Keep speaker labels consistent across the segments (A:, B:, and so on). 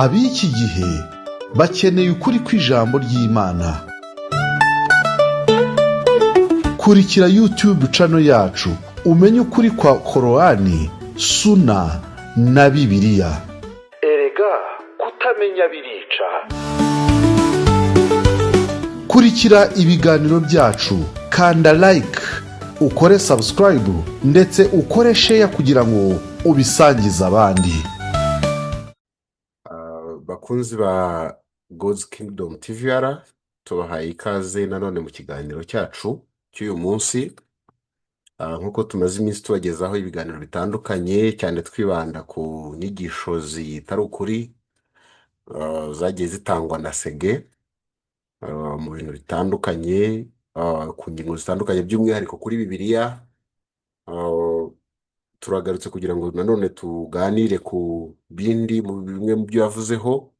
A: ab'iki gihe bakeneye ukuri kw'ijambo ry'Imana. Kurikira YouTube channel yacu umenye ukuri kwa Korani, Suna na Bibiliya.
B: Erega kutamenya birica.
A: Kurikira ibiganiro byacu, kanda like, ukore subscribe ndetse ukore share kugira ngo ubisangize abandi.
C: Bakunzi ba God's Kingdom TVR, tubahaye ikaze nanone mu kiganiro cyacu cy'uyu munsi. Nkuko tumaze iminsi tubagezaho ibiganiro bitandukanye, cyane twibanda ku nyigisho zitari ukuri zagiye zitangwa na Sege mu bintu bitandukanye, ku ngingo zitandukanye, by'umwihariko kuri Bibiliya. Turagarutse kugira ngo nanone tuganire ku bindi mu bimwe mu byo yavuzeho,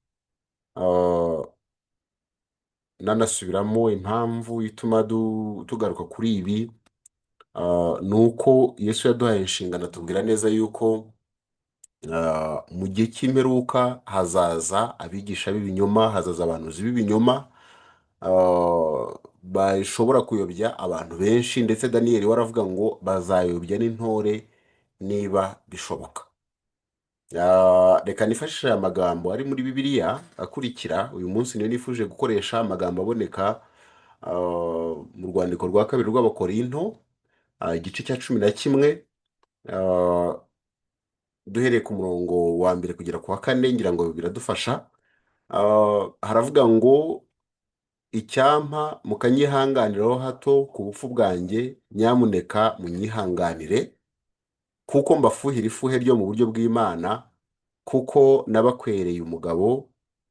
C: nanasubiramo impamvu ituma tugaruka kuri ibi. Nuko Yesu yaduhaye inshingano atubwira neza yuko mu gihe cy'imperuka hazaza abigisha b'ibinyoma, hazaza abahanuzi b'ibinyoma bashobora kuyobya abantu benshi, ndetse Daniyeli waravuga ngo bazayobya n'intore niba bishoboka. Reka nifashishe amagambo ari muri Bibiliya akurikira. Uyu munsi niyo nifuje gukoresha amagambo aboneka mu rwandiko rwa kabiri rw'Abakorinto, igice cya 11, duhereye ku murongo wa mbere kugera ku wa 4, ngira ngo biradufasha. Haravuga ngo, icyampa mukanyihanganiraho hato ku bupfu bwanjye, nyamuneka munyihanganire, kuko mbafuhira ifuhe ryo mu buryo bw'Imana, kuko nabakwereye umugabo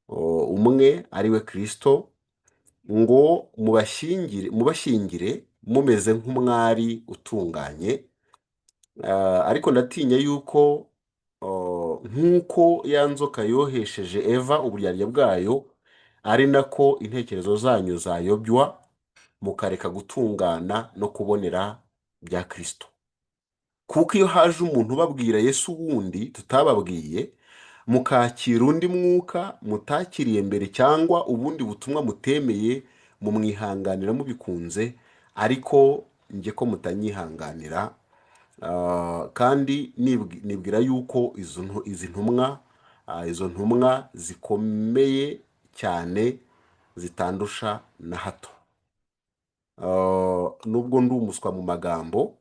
C: umwe ari we Kristo, ngo mubashyingire mumeze nk'umwari utunganye. Ariko ndatinya yuko nk'uko ya nzoka yohesheje Eva uburyarya bwayo, ari nako intekerezo zanyu zayobywa, mukareka gutungana no kubonera bya Kristo. Kuko iyo haje umuntu ubabwira Yesu wundi tutababwiye, mukakira undi mwuka mutakiriye mbere, cyangwa ubundi butumwa mutemeye, mumwihanganira mubikunze. Ariko njye ko mutanyihanganira, kandi nibwira yuko izo ntumwa zikomeye cyane zitandusha na hato. Nubwo ndi umuswa mu magambo,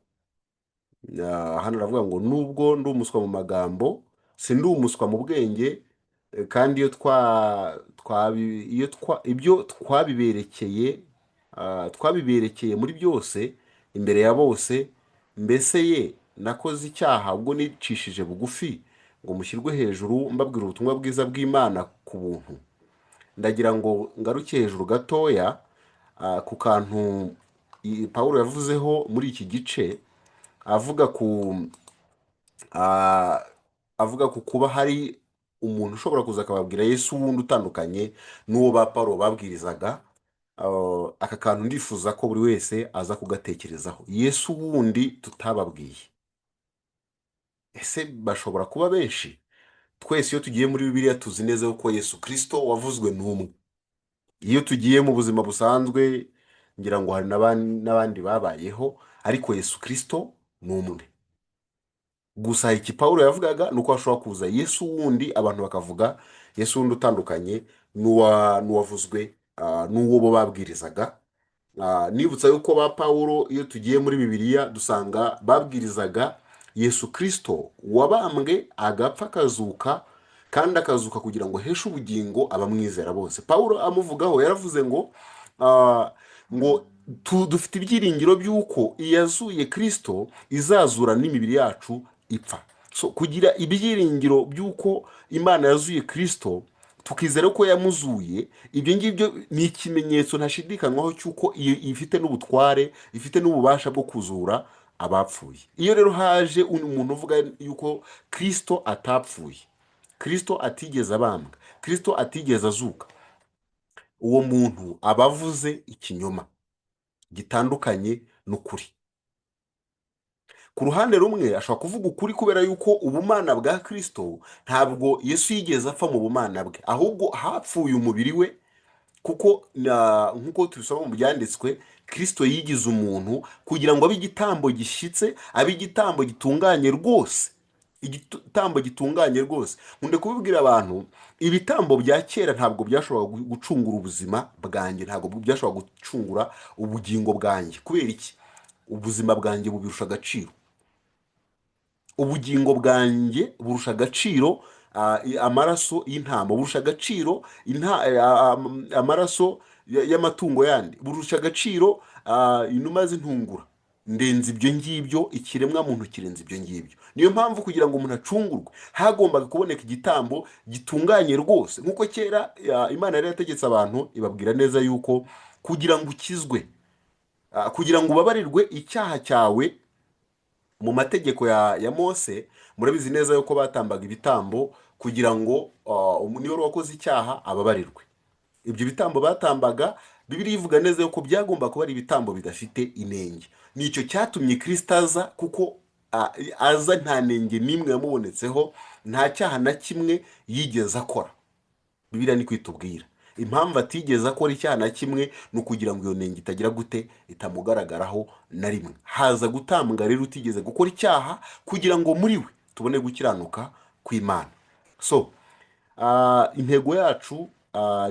C: hano aravuga ngo nubwo ndi umuswa mu magambo, si ndi umuswa mu bwenge, kandi ibyo twabiberekeye muri byose imbere ya bose. Mbese ye nakoze icyaha ubwo nicishije bugufi ngo mushyirwe hejuru mbabwira ubutumwa bwiza bw'Imana ku buntu? Ndagira ngo ngaruke hejuru gatoya ku kantu Pawulo yavuzeho muri iki gice, avuga ku kuba hari umuntu ushobora kuza akababwira Yesu wundi utandukanye n'uwo ba Pawulo babwirizaga. Aka kantu ndifuza ko buri wese aza kugatekerezaho. Yesu wundi tutababwiye, ese bashobora kuba benshi? Twese iyo tugiye muri Bibiliya tuzi neza ko Yesu Kristo wavuzwe n'umwe. Iyo tugiye mu buzima busanzwe, ngira ngo hari n'abandi babayeho, ariko Yesu Kristo ni umwe. Gusa iki Pawulo yavugaga nuko hashobora kuza Yesu wundi, abantu bakavuga Yesu wundi utandukanye n'uwavuzwe n'uwo bo babwirizaga. Nibutsa yuko ba Pawulo iyo tugiye muri Bibiliya dusanga babwirizaga Yesu Kristo wabambwe, agapfa, akazuka, kandi akazuka kugira ngo heshe ubugingo abamwizera bose. Pawulo amuvugaho yaravuze ngo dufite ibyiringiro by'uko iyazuye Kristo izazura n'imibiri yacu ipfa. So kugira ibyiringiro by'uko Imana yazuye Kristo, tukizera ko yamuzuye, ibyo ngibyo ni ikimenyetso ntashidikanywaho cy'uko ifite n'ubutware, ifite n'ububasha bwo kuzura abapfuye. Iyo rero haje umuntu uvuga yuko Kristo atapfuye, Kristo atigeze abambwa, Kristo atigeze azuka, uwo muntu abavuze ikinyoma gitandukanye n'ukuri. ku ruhande rumwe ashobora kuvuga ukuri kubera yuko ubumana bwa Kristo ntabwo Yesu yigeze apfa mu bumana bwe, ahubwo hapfuye umubiri we, kuko nk'uko tubisoma mu byanditswe, Kristo yigize umuntu kugira ngo abe igitambo gishyitse, abe igitambo gitunganye rwose, igitambo gitunganye rwose. Nkunde kubibwira abantu, ibitambo bya kera ntabwo byashoboraga gucungura ubuzima bwanjye, ntabwo byashoboraga gucungura ubugingo bwanjye. Kubera iki? Ubuzima bwanjye bubirusha agaciro, ubugingo bwanjye burusha agaciro amaraso y'intama, burusha agaciro amaraso y'amatungo yandi, burusha agaciro inuma z'intungura. Ndenze ibyo ngibyo, ikiremwa muntu kirenze ibyo ngibyo. Niyo mpamvu kugira ngo umuntu acungurwe hagombaga kuboneka igitambo gitunganye rwose. Nk'uko kera Imana yari yategetse abantu, ibabwira neza yuko kugira ngo ukizwe, kugira ngo ubabarirwe icyaha cyawe, mu mategeko ya Mose murabizi neza yuko batambaga ibitambo kugira ngo niba wakoze icyaha ababarirwe. Ibyo bitambo batambaga, Bibiliya ivuga neza yuko byagomba kuba ari ibitambo bidafite inenge. Nicyo cyatumye Kristo aza, kuko aza nta nenge n'imwe yamubonetseho, nta cyaha na kimwe yigeze akora. Bibiliya ni kwitubwira impamvu atigeze akora icyaha na kimwe, ni ukugira ngo iyo nenge itagira gute, itamugaragaraho na rimwe. Haza gutambwa rero utigeze gukora icyaha, kugira ngo muri we tubone gukiranuka kw'Imana. So intego yacu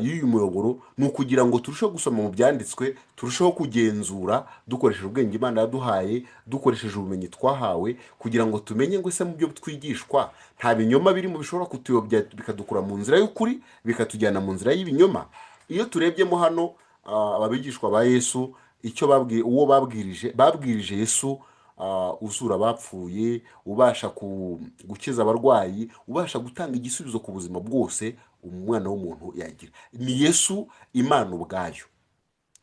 C: y'uyu muyoboro ni ukugira ngo turusheho gusoma mu byanditswe, turusheho kugenzura dukoresheje ubwenge Imana yaduhaye, dukoresheje ubumenyi twahawe, kugira ngo tumenye ngo ese mu byo twigishwa nta binyoma birimo bishobora kutuyobya bikadukura mu nzira y'ukuri bikatujyana mu nzira y'ibinyoma. Iyo turebyemo hano ababigishwa ba Yesu, icyo uwo babwirije Yesu uzura abapfuye, ubasha gukiza abarwayi, ubasha gutanga igisubizo ku buzima bwose umwana w'umuntu yagira, ni Yesu Imana ubwayo.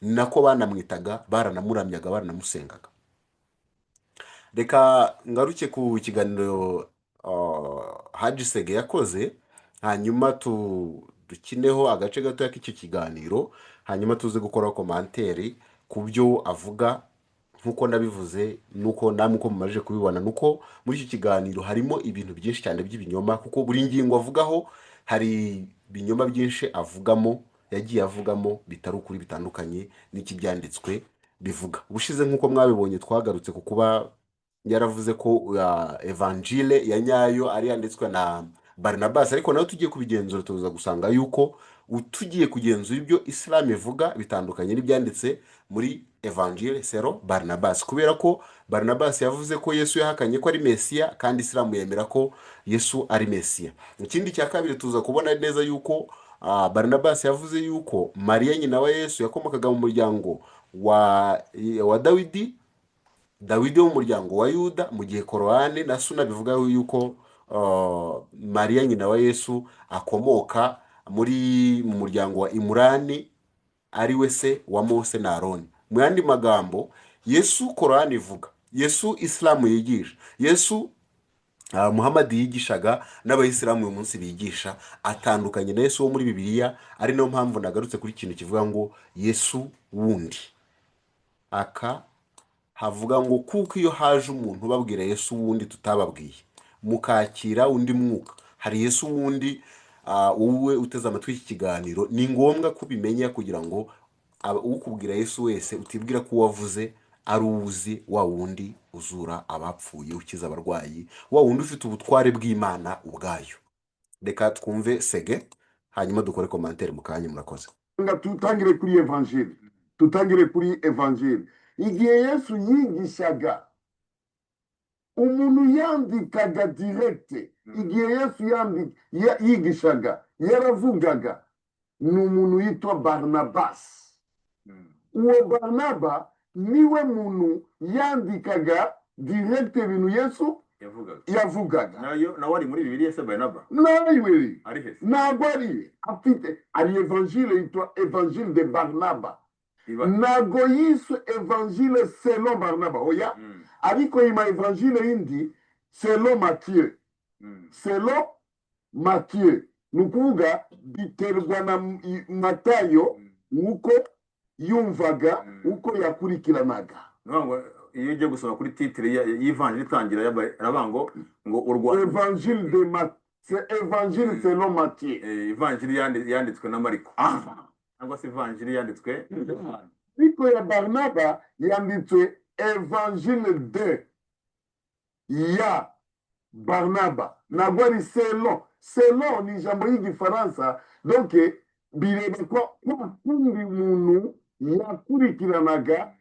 C: Ni nako banamwitaga, baranamuramyaga, baranamusengaga. Reka ngaruke ku kiganiro Haji Sege yakoze, hanyuma dukineho agace gato k'icyo kiganiro, hanyuma tuze gukora komanteri ku byo avuga. Nkuko nabivuze, nuko namwe uko mumaje kubibona, nuko muri iki kiganiro harimo ibintu byinshi cyane by'ibinyoma, kuko buri ngingo avugaho hari ibinyoma byinshi avugamo, yagiye avugamo bitari ukuri, bitandukanye n'iki byanditswe bivuga. Ubushize nkuko mwabibonye twagarutse ku kuba yaravuze ko evangile ya nyayo ari yanditswe na Barnabas, ariko nawe tugiye kubigenzura tuza gusanga yuko tugiye kugenzura ibyo Islam ivuga bitandukanye n'ibyanditse muri Evangile sero Barnabas, kubera ko Barnabas yavuze ko Yesu yahakanye ko ari Mesiya, kandi Islam yemera ko Yesu ari Mesiya. Ikindi cya kabiri tuza kubona neza yuko Barnabas yavuze yuko Mariya nyina wa Yesu yakomokaga mu muryango wa Dawidi wo mu muryango wa Yuda, mu gihe Korani na Suna bivuga yuko Mariya nyina wa Yesu akomoka mu muryango wa Imurani, ari we se wa Mose na Aroni. Mu yandi magambo, Yesu Korani ivuga, Yesu Islam yigisha, Yesu Muhammad yigishaga n'abayisilamu uyu munsi bigisha, atandukanye na Yesu wo muri Bibiliya. Ari nayo mpamvu nagarutse kuri ikintu kivuga ngo Yesu wundi. Havuga ngo kuko iyo haje umuntu babwira Yesu wundi tutababwiye, mukakira undi mwuka. Hari Yesu wundi, wowe uteze amatwi iki kiganiro ni ngombwa kubimenya, kugira ngo ukubwira Yesu wese utibwira ko wavuze ari uzi wa wundi uzura abapfuye, ukiza abarwayi, wa wundi ufite ubutware bw'Imana ubwayo. Reka twumve Sege, hanyuma dukore komantere mu kanya. Murakoze.
D: Tutangire kuri evangile. Igihe Yesu yigishaga, umuntu yandikaga direkte. Igihe Yesu yigishaga, yaravugaga, ni umuntu yitwa Barnabas. Uwo Barnaba niwe muntu yandikaga direkte ibintu Yesu yavugaga.
E: Nawe ari muri Bibiliya se Barnaba?
D: Nawe
E: Ari he?
D: ntabwo ari evangile yitwa Evangile de Barnaba. Ntabwo yiswe Evangile selon Barnaba, oya. Ariko ima Evangile yindi selon Matthieu. Selon Matthieu, ni ukuvuga biterwa na Matayo uko yumvaga, uko yakurikiranaga.
E: iyo ugiye gusoma kuri titire y'ivanjiri itangira aravuga ngo u Rwanda
D: Évangile de Matthieu, c'est Évangile selon Matthieu.
E: ivanjiri yanditswe na Mariko cyangwa se ivanjiri yanditswe na Yohana.
D: Ariko ya Barnaba yanditswe Évangile de ya Barnaba, ntabwo ari selon ni ijambo y'igifaransa, donc bireba ko kundi muntu yakurikiranaga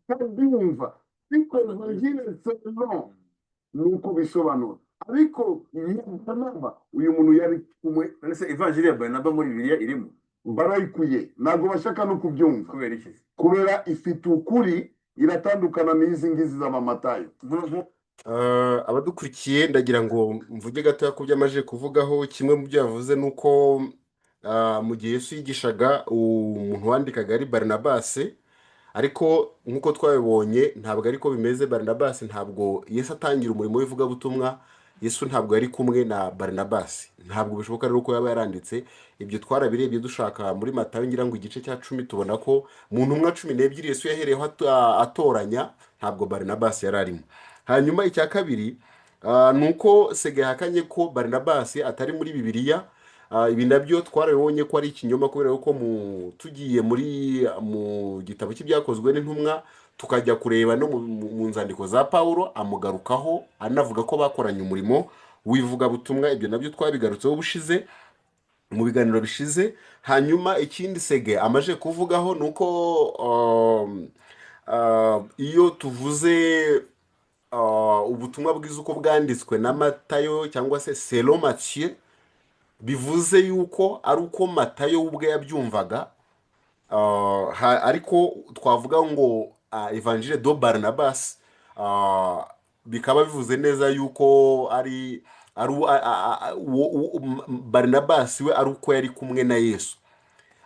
D: akabyumva, ariko Évangile selon nuko bisobanura, ariko ya Barnaba uyu muntu yari kumwe.
E: Ese ivanjiri ya Barnaba muri Bibiliya irimo?
D: Barayikuye, ntabwo bashaka no kubyumva
E: Kubera iki?
D: kubera ifite ukuri, iratandukana n'izi ngizi z'amamatayo.
C: abadukurikiye ndagira ngo mvuge gatoya ku byo amaze kuvugaho. Kimwe mu byo yavuze ni uko mu gihe Yesu yigishaga umuntu wandikaga ari Barinabasi, ariko nk'uko twabibonye ntabwo ariko bimeze. Barinabasi ntabwo Yesu atangira umurimo w'ivugabutumwa, Yesu ntabwo yari kumwe na Barinabasi, ntabwo bishoboka rero ko yaba yaranditse. Ibyo twarabirebye dushaka muri Matayo ngira ngo igice cya 10 tubona ko mu ntumwa 12 Yesu yahereyeho atoranya, ntabwo Barinabasi yari arimo. Hanyuma icya kabiri ni uko Sege hakanye ko Barinabasi atari muri Bibiliya. Ibi nabyo twarabonye ko ari ikinyoma, kubera ko tugiye mu gitabo cy'ibyakozwe n'intumwa tukajya kureba no mu nzandiko za Pawulo amugarukaho anavuga ko bakoranye umurimo w'ivugabutumwa. Ibyo nabyo twabigarutseho bushize mu biganiro bishize. Hanyuma ikindi Sege amaje kuvugaho ni uko iyo tuvuze ubutumwa bwiza uko bwanditswe na Matayo cyangwa se selon Matthieu, bivuze yuko ari uko Matayo ubwe yabyumvaga, ariko twavuga ngo Evangile do Barnabas bikaba bivuze neza yuko ari Barnabas we ari uko yari kumwe na Yesu.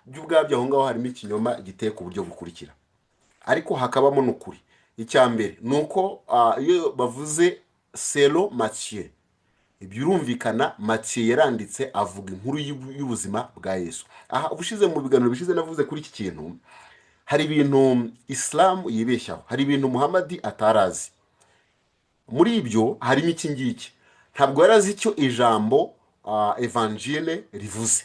C: By'ubwabyo aho ngaho harimo ikinyoma giteye ku buryo bukurikira, ariko hakabamo n'ukuri. Icya mbere ni uko iyo bavuze selon Matthieu, ibyo urumvikana Matthieu yaranditse avuga inkuru y'ubuzima bwa Yesu. Aha ubushize mu biganiro bishize navuze kuri iki kintu, hari ibintu Islam yibeshyaho, hari ibintu Muhammad atarazi. Muri ibyo harimo iki ngiki, ntabwo yarazi icyo ijambo Evangile rivuze,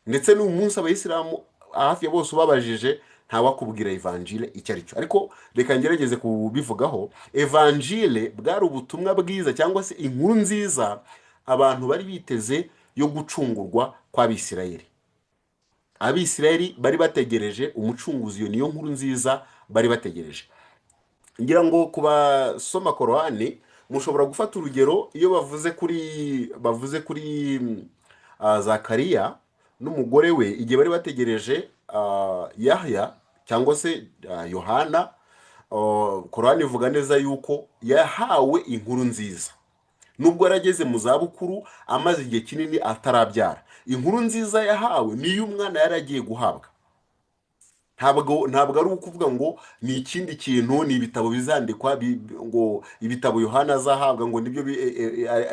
C: ndetse n'uyu munsi abayisilamu hafi ya bose ubabajije ntawakubwira Evangile icyo ari cyo. Ariko reka ngerageze kubivugaho. Evangile bwari ubutumwa bwiza cyangwa se inkuru nziza abantu bari biteze yo gucungurwa kw'Abisirayeli. Abisirayeli bari bategereje umucunguzi, iyo niyo nkuru nziza bari bategereje. Ngira ngo kubasoma Korani mushobora gufata urugero iyo bavuze kuri Zakariya n'umugore we, igihe bari bategereje Yahya cyangwa se Yohana. Korani ivuga neza yuko yahawe inkuru nziza nubwo yarageze mu zabukuru, amaze igihe kinini atarabyara. Inkuru nziza yahawe niyo umwana yaragiye guhabwa. Ntabwo ari ukuvuga ngo ni ikindi kintu, ni ibitabo bizandikwa ngo ibitabo Yohana azahabwa ngo nibyo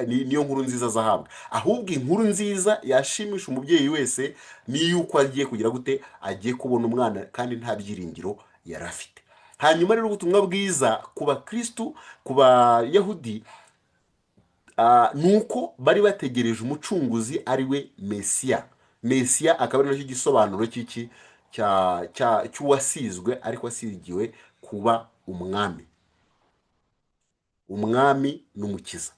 C: niyo nkuru nziza azahabwa. Ahubwo inkuru nziza yashimisha umubyeyi wese ni yuko agiye kugira gute, agiye kubona umwana kandi nta byiringiro yari afite. Hanyuma rero ubutumwa bwiza ku bakristu, ku Bayahudi, nuko bari bategereje umucunguzi ari we Mesiya. Mesiya akaba ari nacyo gisobanuro cy'iki cy'uwasizwe ariko asigiwe kuba umwami n'umukiza.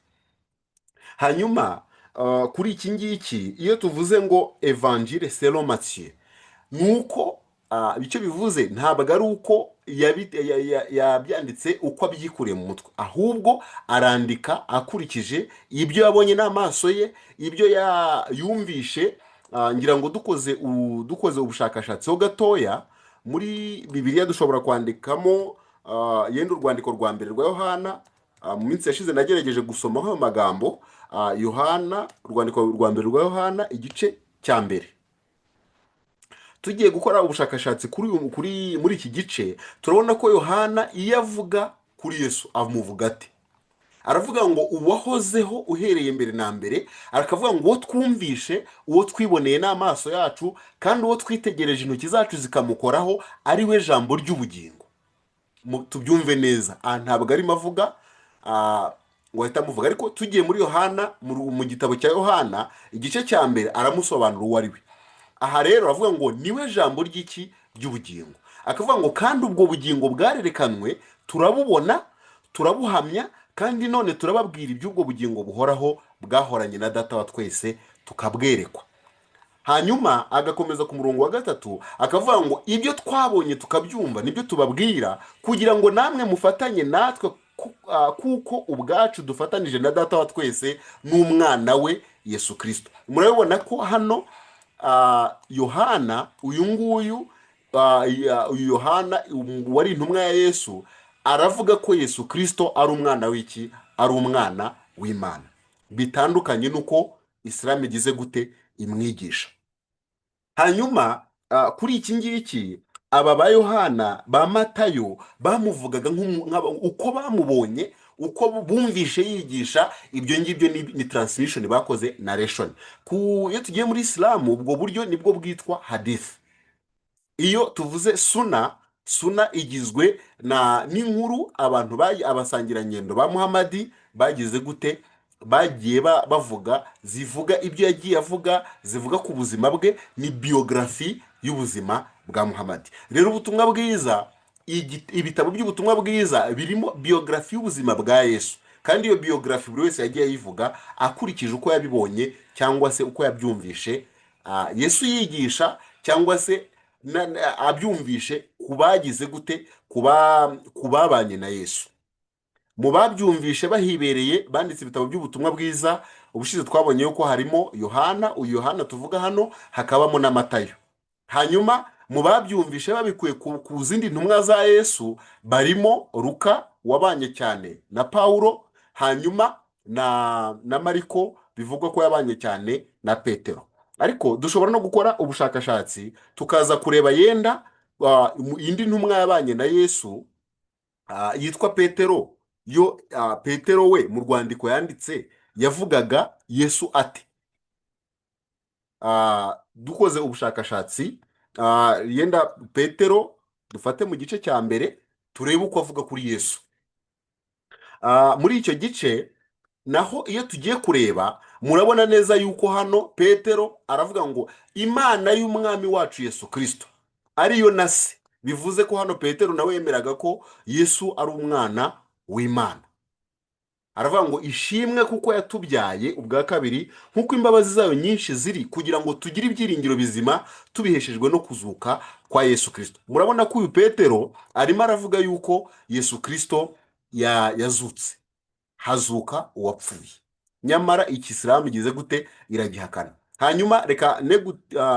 C: Hanyuma kuri iki ngiki iyo tuvuze ngo Evangile selon Matthieu, nuko icyo bivuze ntabwo ari uko yabyanditse uko abyikuriye mu mutwe, ahubwo arandika akurikije ibyo yabonye n'amaso ye, ibyo yumvishe. Ngira ngo dukoze ubushakashatsi ho gatoya muri Bibiliya dushobora kwandikamo yenda urwandiko rwa mbere rwa Yohana. Mu minsi yashize nagerageje gusomaho ayo magambo. Yohana, urwandiko rwa mbere rwa Yohana igice cya mbere. Tugiye gukora ubushakashatsi muri iki gice, turabona ko Yohana iyo avuga kuri Yesu amuvuga ate. Aravuga ngo uwahozeho uhereye mbere na mbere, akavuga ngo uwo twumvishe, uwo twiboneye n'amaso yacu, kandi uwo twitegereje intoki zacu zikamukoraho, ari we jambo ry'ubugingo. tubyumve neza, ntabwo arimo avuga ngo ahita amuvuga, ariko tugiye muri Yohana, mu gitabo cya Yohana igice cya mbere aramusobanura uwo ari we. Aha rero aravuga ngo niwe jambo ry'iki ry'ubugingo, akavuga ngo kandi ubwo bugingo bwarerekanwe, turabubona, turabuhamya, kandi none turababwira iby'ubwo bugingo buhoraho bwahoranye na data wa twese, tukabwerekwa. Hanyuma agakomeza ku murongo wa gatatu akavuga ngo ibyo twabonye tukabyumva nibyo tubabwira, kugira ngo namwe mufatanye natwe, kuko ubwacu dufatanije na data wa twese n'umwana we Yesu Kristo. Murabibona ko hano Yohana uyu nguyu Yohana wari intumwa ya Yesu aravuga ko Yesu Kristo ari umwana w'iki, ari umwana w'Imana, bitandukanye nuko Islam igize gute imwigisha. Hanyuma kuri iki ngiki aba ba Yohana ba Matayo bamuvugaga uko bamubonye, uko bumvishe yigisha. Ibyo ngibyo ni transmission bakoze, narration. Iyo tugiye muri Islam ubwo buryo nibwo bwitwa hadith. Iyo tuvuze suna igizwe n'inkuru abantu abasangirangendo ba Muhammadi bagize gute, bagiye bavuga, zivuga ibyo yagiye avuga, zivuga ku buzima bwe, ni biography y'ubuzima bwa Muhammadi. Rero ubutumwa bwiza, ibitabo by'ubutumwa bwiza birimo biography y'ubuzima bwa Yesu, kandi iyo biography buri wese yagiye ayivuga akurikije uko yabibonye cyangwa se uko yabyumvishe Yesu yigisha, cyangwa se abyumvishe kubagize gute, kubabanye na Yesu. Mu babyumvishe bahibereye banditse ibitabo by'ubutumwa bwiza, ubushize twabonye yuko harimo Yohana, uyu Yohana tuvuga hano, hakabamo na Matayo. Hanyuma mu babyumvishe babikuye ku zindi ntumwa za Yesu barimo Luka wabanye cyane na Paulo, hanyuma na Mariko bivugwa ko yabanye cyane na Petero. Ariko dushobora no gukora ubushakashatsi tukaza kureba yenda indi ntumwa yabanye na Yesu yitwa Petero. Yo Petero we mu rwandiko yanditse yavugaga Yesu ate. Dukoze ubushakashatsi yenda Petero dufate mu gice cya mbere turebe uko avuga kuri Yesu. Muri icyo gice naho iyo tugiye kureba murabona neza yuko hano Petero aravuga ngo Imana y'umwami wacu Yesu Kristo ariyo na se. Bivuze ko hano Petero nawe yemeraga ko Yesu ari umwana w'Imana. Aravuga ngo ishimwe kuko yatubyaye ubwa kabiri, nkuko imbabazi zayo nyinshi ziri, kugira ngo tugire ibyiringiro bizima tubiheshejwe no kuzuka kwa Yesu Kristo. Murabona ko uyu Petero arimo aravuga yuko Yesu Kristo yazutse, hazuka uwapfuye. Nyamara Isilamu igize gute, iragihakana. Hanyuma reka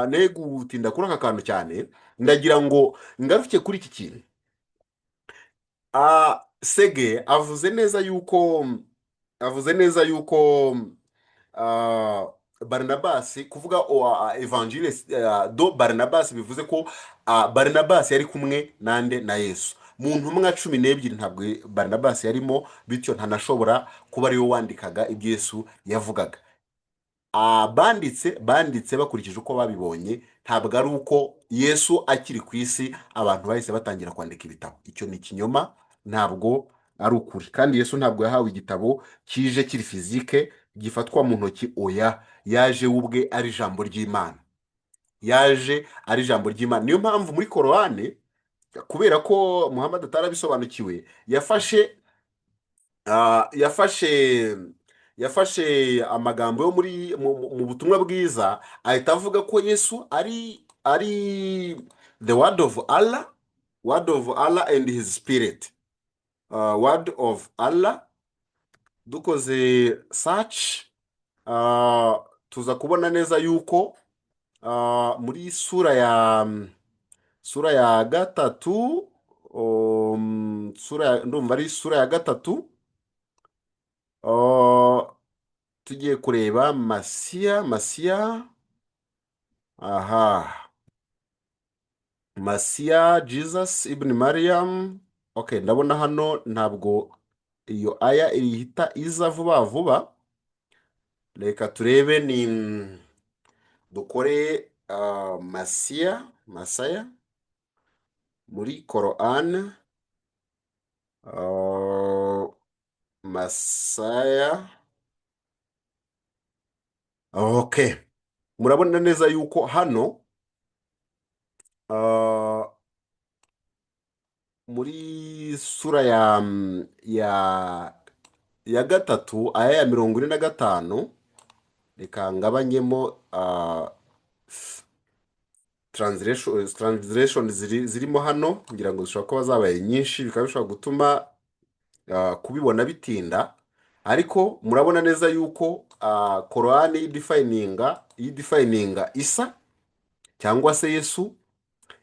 C: ne gutinda kuri aka kantu cyane, ndagira ngo ngaruke kuri iki kintu. Sege avuze neza yuko Barnabas, kuvuga evangile do Barnabas, bivuze ko Barnabas yari kumwe nande na Yesu. Mu ntumwa 12 ntabwo Barnabas yarimo, bityo ntanashobora kuba ariwe wandikaga ibyo Yesu yavugaga. Banditse bakurikije uko babibonye, ntabwo ari uko Yesu akiri ku isi abantu bahise batangira kwandika ibitabo. Icyo ni ikinyoma, ntabwo ari ukuri. Kandi Yesu ntabwo yahawe igitabo kije kiri fizike gifatwa mu ntoki, oya, yaje ubwe ari ijambo ry'Imana, yaje ari ijambo ry'Imana. Niyo mpamvu muri Korane, kubera ko Muhammad atarabisobanukiwe, yafashe amagambo yo mu butumwa bwiza, ahita avuga ko Yesu ari the word of Allah and his spirit. Word of Allah. Dukoze search tuza kubona neza yuko muri sura ya gatatu, ndumva ari sura ya gatatu, tugiye kureba Masiya, Masiya Jesus ibn Maryam. Okay, ndabona hano ntabwo iyo aya ihita iza vuba. Reka turebe, ni dukore Masaya muri Korani. uh, Masaya. Okay, murabona neza yuko hano uh, muri sura ya gatatu aya ya 45, reka ngabanyemo translation zirimo hano ngira ngo zishobora kuba zabaye nyinshi, bikaba bishobora gutuma kubibona bitinda, ariko murabona neza yuko korani yidefininga isa cyangwa se Yesu,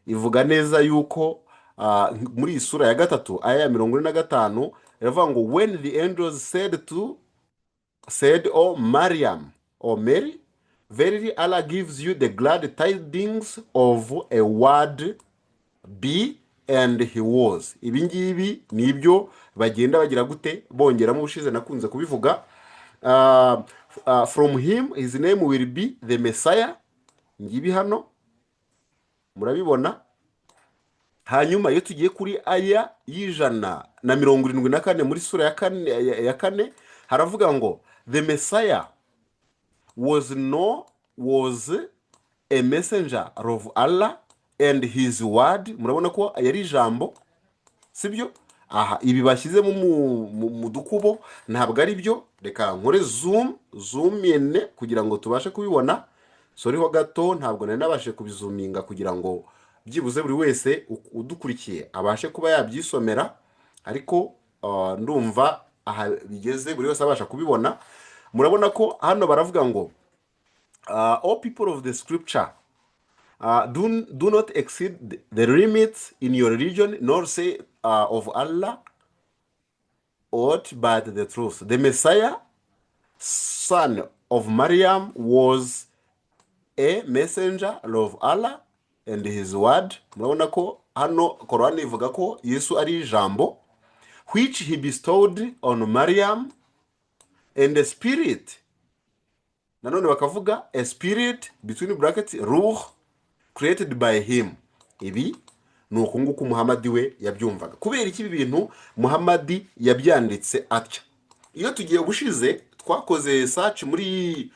C: ivuga neza yuko muri iyi sura ya gatatu aya ya 45 iravuga ngo when the angels said, "O Mariam, O Mary, verily Allah gives you the glad tidings of a word, be and he was." Ibi ngibi ni ibyo bagenda bagira gute bongeramo, ubushize nakunze kubivuga. From him his name will be the Messiah. Ngibi hano murabibona. Hanyuma iyo tugiye kuri aya y'174 muri sura ya kane haravuga ngo the Messiah was a messenger of Allah and his word. Murabona ko yari ijambo, sibyo? Aha, ibi bashyizemo mu dukubo ntabwo ari byo. Reka nkore zoom yene kugira ngo tubashe kubibona. Soriho gato, ntabwo nari nabashe kubizuminga kugira ngo byibuze buri wese udukurikiye abashe kuba yabyisomera, ariko ndumva aha bigeze buri wese abasha kubibona. Murabona ko hano baravuga ngo all people of the scripture do not exceed the limits in your religion, nor say of Allah aught but the truth. The Messiah, son of Maryam, was a messenger of Allah and his word. Murabona ko hano Korani ivuga ko Yesu ari ijambo, which he bestowed on Maryam, and the spirit, nanone bakavuga a spirit between brackets ruh, created by him. Ibi ni uku nguku Muhammadi we yabyumvaga. Kubera iki ibi bintu Muhammadi yabyanditse atya? Iyo tugiye gushize twakoze search muri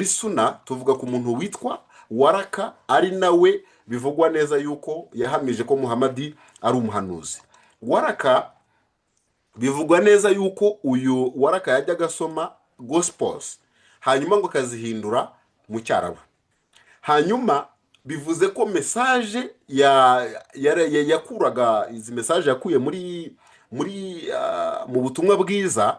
C: suna, tuvuga ku muntu witwa Waraka, ari nawe bivugwa neza yuko yahamije ko Muhammadi ari umuhanuzi. Waraka bivugwa neza yuko uyu Waraka yajyaga asoma gospels, hanyuma ngo akazihindura mu Cyarabu. Hanyuma bivuze ko message yakuraga izi message yakuye mu butumwa bwiza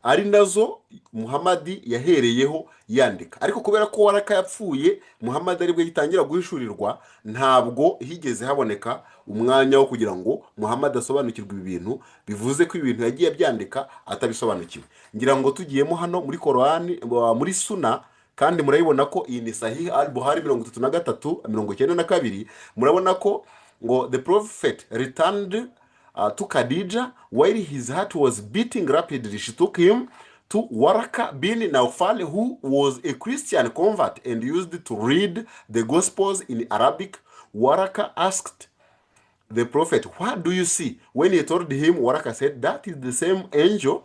C: ari nazo Muhammadi yahereyeho yandika. Ariko kubera ko Waraka yapfuye, Muhammadi aribwo yitangira guhishurirwa, ntabwo higeze haboneka umwanya wo kugira ngo Muhammadi asobanukirwe ibi bintu. Bivuze ko ibintu yagiye byandika atabisobanukiwe. Ngira ngo tugiyemo hano muri Korani, muri Sunna, kandi murabibona ko iyi ni Sahih al-Buhari 3392. Murabona ko ngo the prophet returned to Khadija while his heart was beating rapidly. She took him to Waraka bin Naufal, who was a Christian convert and used to read the Gospels in Arabic. Waraka asked the prophet, "What do you see?" When he told him, Waraka said, "That is the same angel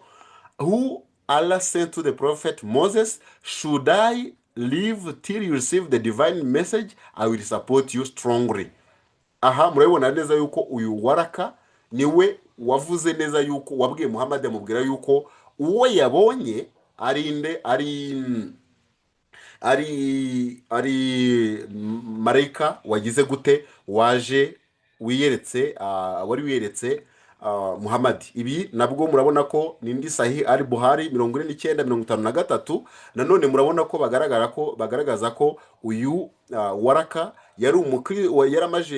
C: who Allah sent to the prophet Moses. Should I live till you receive the divine message, I will support you strongly." Aha, murabibona neza yuko uyu Waraka niwe wavuze neza yuko wabwiye Muhammad, amubwira yuko uwo yabonye ari marayika wagize gute, waje wari wiyeretse Muhammad. Ibi nabwo murabona ko nindi Sahih al-Buhari 4953. Nanone murabona ko bagaragaza ko uyu Waraka yaramaze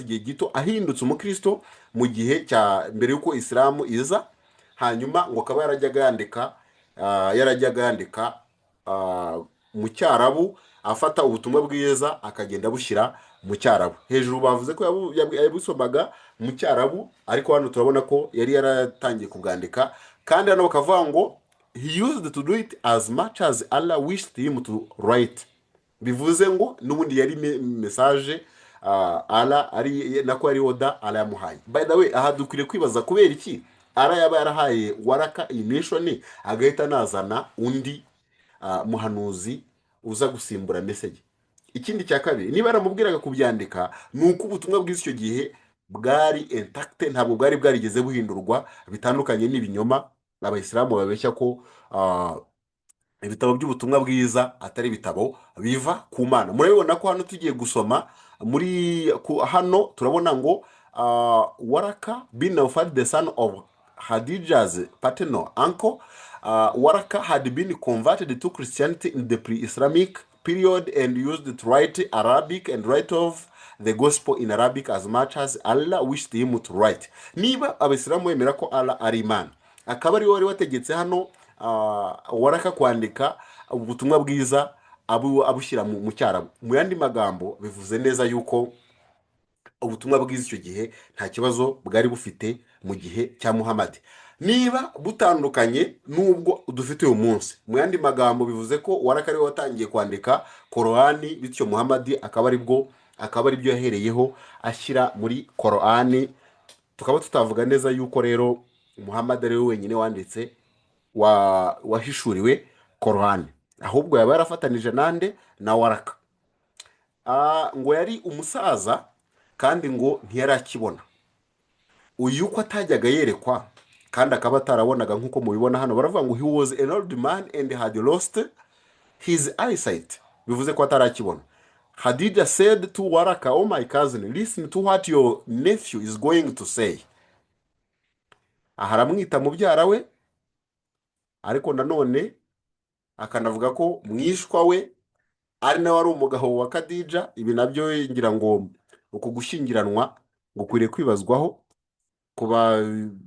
C: igihe gito ahindutse umukristo mu gihe cya mbere yuko Islamu iza. Hanyuma ngo akaba yarajyaga yandika mu Cyarabu, afata ubutumwa bwiza akagenda bushyira mu Cyarabu. Hejuru bavuze ko yabusomaga mu Cyarabu, ariko hano turabona ko yari yaratangiye kubwandika. Kandi hano bakavuga ngo he used to do it as much as Allah wished him to write. Bivuze ngo n'ubundi yari message ara ari nako ari oda arayamuhaye. By the way, aha dukwiriye kwibaza kubera iki ara yaba yarahaye waraka iyi mission agahita anazana undi muhanuzi uza gusimbura message. Ikindi cya kabiri, niba yaramubwiraga kubyandika ni uko ubutumwa bw'icyo gihe bwari intact, ntabwo bwari bwarigeze buhindurwa, bitandukanye n'ibinyoma abayisilamu babeshya ko ibitabo by'ubutumwa bwiza atari ibitabo biva ku Mana. Murabibona ko hano tugiye gusoma hano turabona ngo Waraka bin Nawfal, the son of Khadija's paternal uncle, Waraka had been converted to Christianity in the pre-Islamic period and used to write Arabic and write of the gospel in Arabic as much as Allah wished him to write. Niba abisilamu bemera ko Allah ari Imana, akaba ari wari wategetse hano Waraka kwandika ubutumwa bwiza abushyira mu cyarabu. Mu yandi magambo bivuze neza yuko ubutumwa bwiza icyo gihe nta kibazo bwari bufite mu gihe cya Muhammad, niba butandukanye n'ubwo dufite uyu munsi. Mu yandi magambo bivuze ko Waraka ari we watangiye kwandika Korani, bityo Muhammad akaba ari byo yahereyeho ashyira muri Korani. Tukaba tutavuga neza yuko rero Muhammad ari we wenyine wanditse wahishuriwe Korani, ahubwo yaba yarafatanije nande na Waraka. Ngo yari umusaza kandi ngo ntiyarakibona. Uyu ko atajyaga yerekwa kandi akaba atarabonaga nk'uko mubibona hano, baravuga ngo he was an old man and had lost his eyesight, bivuze ko atarakibona. Khadija said to Waraka, oh my cousin, listen to what your nephew is going to say. Aharamwita mubyara we, ariko nanone akanavuga ko mwishwa we ari nawe ari umugabo wa Khadija. Ibi nabyo ngira ngo uko gushyingiranwa gukwiriye kwibazwaho, kuba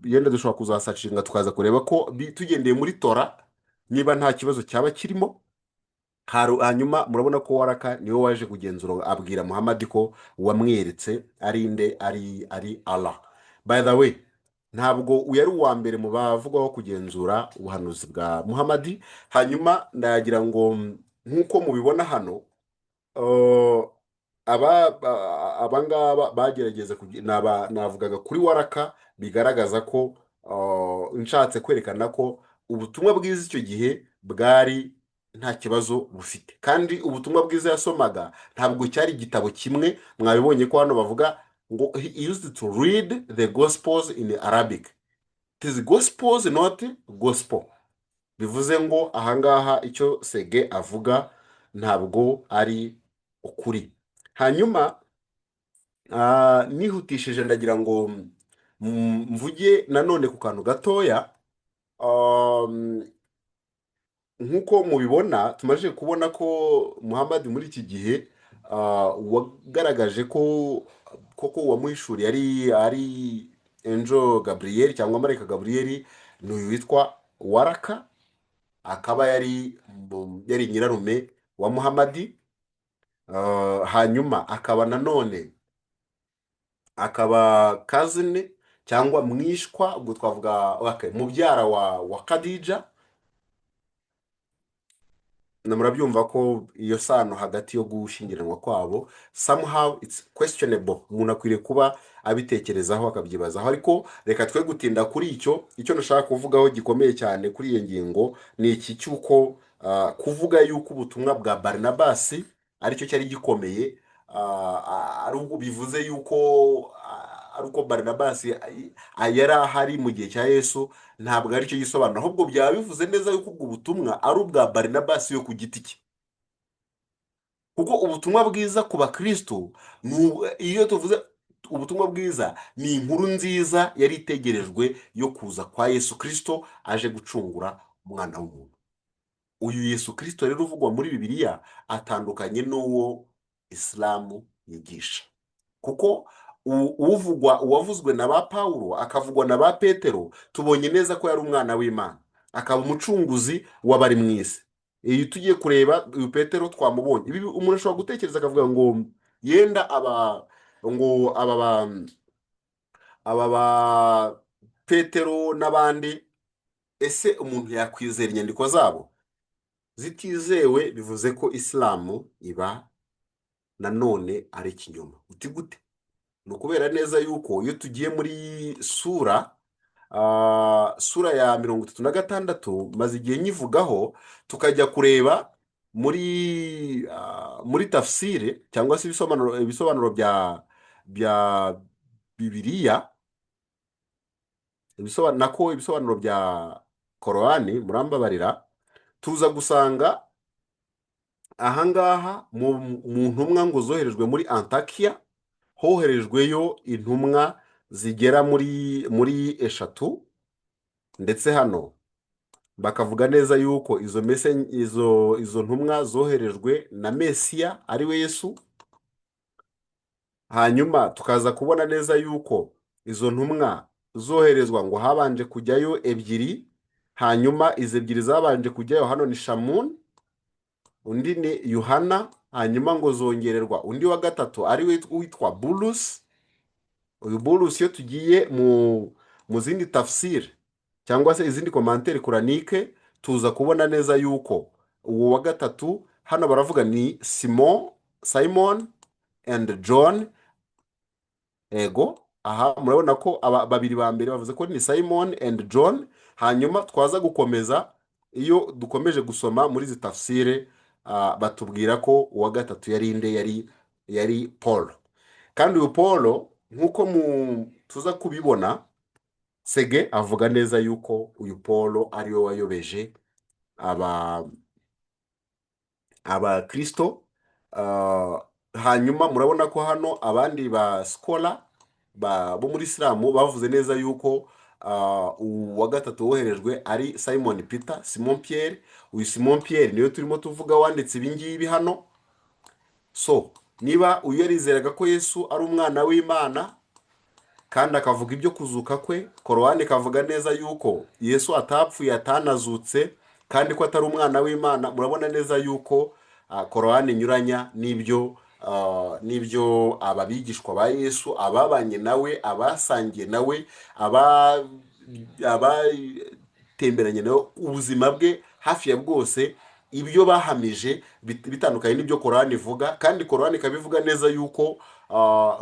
C: yenda dushobora kuzasacinga tukaza kureba ko tugendeye muri Tora niba nta kibazo cyaba kirimo. Hanyuma murabona ko Waraka niwe waje kugenzura, abwira Muhammad ko wamweretse ari inde, ari Allah. By the way, ntabwo yari uwa mbere mu bavugwaho kugenzura ubuhanuzi bwa Muhammad. Hanyuma ndagira ngo nk'uko mubibona hano, abangaba bagerageza navugaga kuri Waraka, bigaragaza ko nshatse kwerekana ko ubutumwa bwiza icyo gihe bwari nta kibazo bufite, kandi ubutumwa bwiza yasomaga ntabwo cyari igitabo kimwe. Mwabibonye ko hano bavuga ngo he used to read the gospels in Arabic. It is gospels, not gospel. Bivuze ngo ahangaha icyo Sege avuga ntabwo ari ukuri. Hanyuma nihutishije ndagira ngo mvuge nanone ku kantu gatoya. Nk'uko mubibona, tumaze kubona ko Muhammad muri iki gihe wagaragaje ko koko uwamuhishuriye ari Angel Gabriel cyangwa Marayika Gabriel, ni uyu witwa Waraka, akaba yari nyirarume wa Muhammad. Hanyuma akaba nanone akaba cousin cyangwa mwishwa, ubwo twavuga mubyara wa Khadija. Murabyumva ko iyo sano hagati yo gushyingiranwa kwabo somehow it's questionable. Umuntu akwiriye kuba abitekerezaho akabyibazaho, ariko reka twe gutinda kuri icyo nashaka kuvugaho gikomeye cyane kuri iyo ngingo ni iki cyuko kuvuga yuko ubutumwa bwa Barnabas aricyo cyari gikomeye, ari ubwo bivuze yuko ari uko Barnabas yari ahari mu gihe cya Yesu, ntabwo aricyo gisobanura. Ahubwo byaba bivuze neza yuko ubwo butumwa ari ubwa Barnabas yo ku giti cye, kuko ubutumwa bwiza ku bakristo, iyo tuvuze ubutumwa bwiza, ni inkuru nziza yari itegerejwe yo kuza kwa Yesu Kristo aje gucungura umwana w'umuntu. Uyu Yesu Kristo rero uvugwa muri Bibiliya atandukanye n'uwo Islamu yigisha, kuko uwavuzwe na ba Pawulo akavugwa na ba Petero, tubonye neza ko yari umwana w'Imana, akaba umucunguzi w'abari mu isi. Iyo tugiye kureba uyu Petero twamubonye, ibi umuntu ashobora gutekereza akavuga ngo yenda aba ba Petero n'abandi, ese umuntu yakwizera inyandiko zabo? Zitizewe bivuze ko Islamu iba nanone ari ikinyoma. Uti gute? Ni ukubera neza yuko iyo tugiye muri sura ya 36, maze igihe nyivugaho, tukajya kureba muri tafsire cyangwa se ibisobanuro bya Bibiliya, ibisobanuro bya Korani, murambabarira, tuza gusanga ahangaha mu ntumwa ngo zoherejwe muri Antakiya, hoherejweyo intumwa zigera muri eshatu, ndetse hano bakavuga neza yuko izo ntumwa zoherejwe na Mesiya ari we Yesu. Hanyuma tukaza kubona neza yuko izo ntumwa zoherezwa ngo habanje kujyayo ebyiri, hanyuma izo ebyiri zabanje kujyayo hano ni Shamun, undi ni Yohana, hanyuma ngo zongererwa undi wa gatatu ari we witwa Bulus. Uyu Bulus, iyo tugiye mu zindi tafsiri cyangwa se izindi komantere kuranike, tuza kubona neza yuko uwo wa gatatu hano baravuga ni Simon and John. Ego, aha murabona ko babiri ba mbere bavuze ko ni Simon and John. Hanyuma twaza gukomeza, iyo dukomeje gusoma muri izi tafsire, batubwira ko uwa gatatu yari inde? Yari Paul. Kandi uyu Paul nk'uko tuza kubibona, Sege avuga neza yuko uyu Paul ariwe wayobeje Kristo. Hanyuma murabona ko hano abandi ba skola bo muri Islamu bavuze neza yuko uwa gatatu woherejwe ari Simon Pierre. Uyu Simon Pierre niyo turimo tuvuga wanditse ibi ngibi hano. So niba uyu yarizeraga ko Yesu ari umwana w'Imana kandi akavuga ibyo kuzuka kwe, Korani ikavuga neza yuko Yesu atapfuye, atanazutse, kandi ko atari umwana w'Imana, murabona neza yuko Korani inyuranya n'ibyo ababigishwa ba Yesu, ababanye nawe, abasangiye nawe, abatemberanye nawe ubuzima bwe hafi ya bwose, ibyo bahamije bitandukanye n'ibyo Korani ivuga. Kandi Korani ikabivuga neza yuko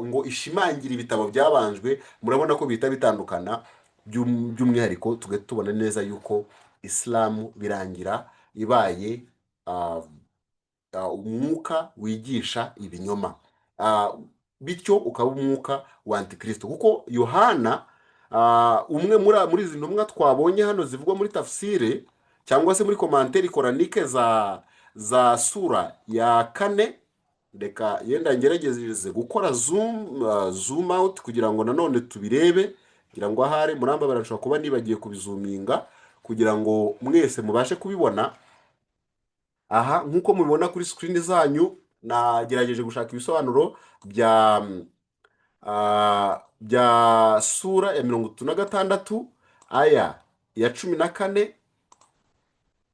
C: ngo ishimangira ibitabo byabanjwe. Murabona ko bihita bitandukana. By'umwihariko tubona neza yuko Islamu birangira ibaye umwuka wigisha ibinyoma, bityo ukaba umwuka wa Antikristo. Kuko Yohana, umwe muri izi ntumwa twabonye hano zivugwa muri tafsire cyangwa se muri komantere koranike za sura ya 4, reka yenda ngerageze gukora zoom out kugira ngo nanone tubirebe, kugira ngo ahari muramba barashobora kuba nibagiye kubizuminga kugira ngo mwese mubashe kubibona. Aha nk'uko mubibona kuri screen zanyu, nagerageje gushaka ibisobanuro bya sura ya 36 aya ya 14.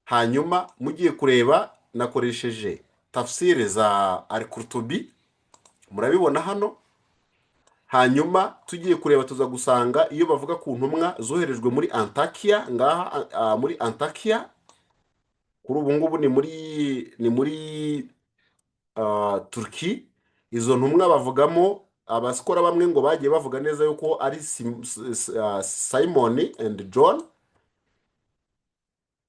C: Hanyuma mugiye kureba nakoresheje tafsire za Al-Qurtubi, murabibona hano. Hanyuma tugiye kureba tuza gusanga iyo bavuga ku ntumwa zoherejwe muri Antakiya, ngaha muri Antakiya kuri ubu ngubu ni muri Turki. Izo ntumwa bavugamo abasikora bamwe ngo bagiye bavuga neza yuko ari Simon and John.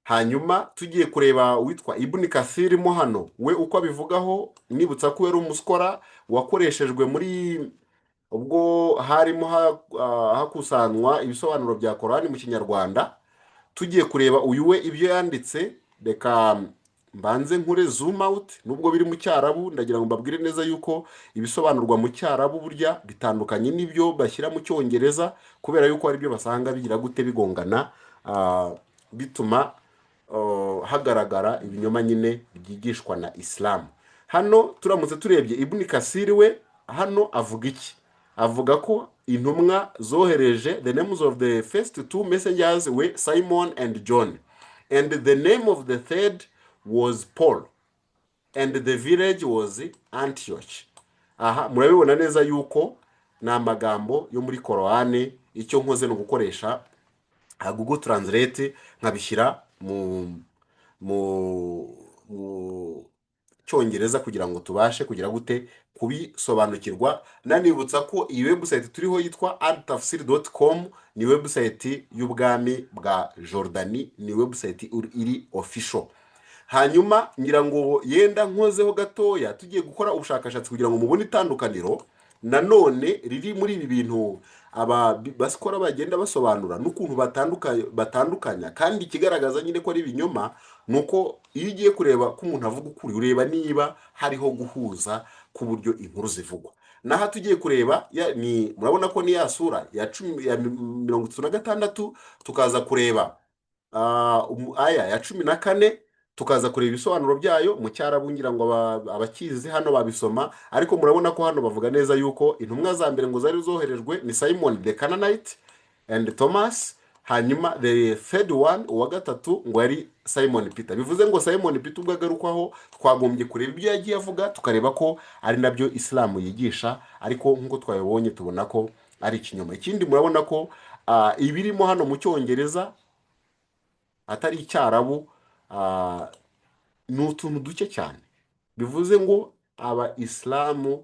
C: Hanyuma tugiye kureba witwa Ibn Kathir mo hano, we uko abivugaho, nibutsa ko yari umusikora wakoreshejwe muri ubwo harimo hakusanwa ibisobanuro bya Korani mu Kinyarwanda. Tugiye kureba uyu we ibyo yanditse, reka mbanze nkure zoom out. Nubwo biri mu Cyarabu, ndagira ngo mbabwire neza yuko ibisobanurwa mu Cyarabu burya bitandukanye n'ibyo bashyira mu Cyongereza, kubera yuko ari byo basanga bigira gute bigongana, bituma hagaragara ibinyoma nyine byigishwa na Islam. Hano turamutse turebye Ibn Kasir we hano avuga iki? Avuga ko intumwa zohereje, the names of the first two messengers were Simon and John, and the name of the third was Paul, and the village was Antioch. Aha murabibona neza yuko na amagambo yo muri Korani. Icyo nkoze no gukoresha Google Translate nkabishyira mu cyongereza kugira ngo tubashe kugira gute kubisobanukirwa. nanibutsa ko iyi website turiho yitwa altafsir.com ni website y'ubwami bwa Jordani, ni website iri official. hanyuma ngira ngo yenda nkozeho gatoya tugiye gukora ubushakashatsi kugira ngo mubone itandukaniro nanone riri muri ibi bintu basikora bagenda basobanura n'ukuntu batandukanya, kandi ikigaragaza nyine ko ari ibinyoma nuko iyo ugiye kureba ko umuntu avuga ukuri ureba niba hariho guhuza ku buryo inkuru zivugwa. naha tugiye kureba murabona ko ni ya sura ya 36, tukaza kureba aya ya 14, tukaza kureba ibisobanuro byayo mu Cyarabu. ngira ngo abakizi hano babisoma, ariko murabona ko hano bavuga neza yuko intumwa za mbere ngo zari zoherejwe ni Simon the Canaanite and Thomas, hanyuma the third one uwa gatatu ngo yari Simon Peter. bivuze ngo Simon Peter ubwo agarukwaho twagombye kureba ibyo yagiye avuga, tukareba ko ari nabyo Islam yigisha, ariko nk'uko twabibonye tubona ko ari ikinyoma. ikindi murabona ko ibirimo hano mu Cyongereza atari Icyarabu, ni utuntu duke cyane. bivuze ngo Islamu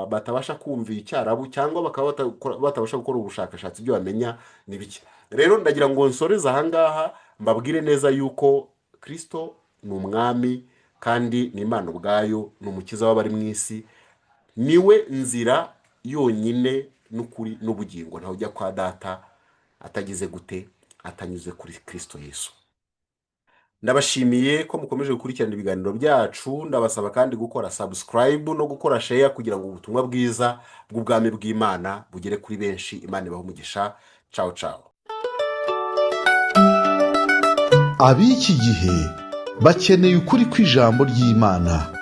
C: batabasha kumva Icyarabu cyangwa bakaba batabasha gukora ubushakashatsi byo bamenya ni bike. rero ndagira ngo nsoreze ahangaha mbabwire neza yuko Kristo ni umwami kandi ni Imana ubwayo, ni umukiza w'abari mu isi, niwe nzira yonyine n'ukuri n'ubugingo. ntaho ujya kwa data atagize gute, atanyuze kuri Kristo Yesu. ndabashimiye ko mukomeje gukurikirana ibiganiro byacu. ndabasaba kandi gukora subscribe no gukora share kugira ngo ubutumwa bwiza bw'ubwami bw'Imana bugere kuri benshi. Imana ibahe umugisha. Ciao ciao.
A: ab'iki gihe bakeneye ukuri kw'ijambo ry'Imana.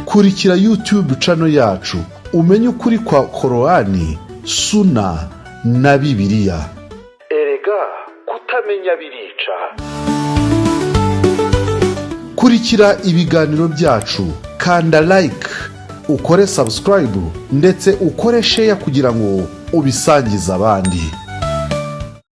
A: kurikira YouTube channel yacu umenye ukuri kwa Korani, Suna na Bibiliya.
B: erega kutamenya birica.
A: kurikira ibiganiro byacu, kanda like, ukore subscribe ndetse ukore share kugira ngo ubisangize abandi.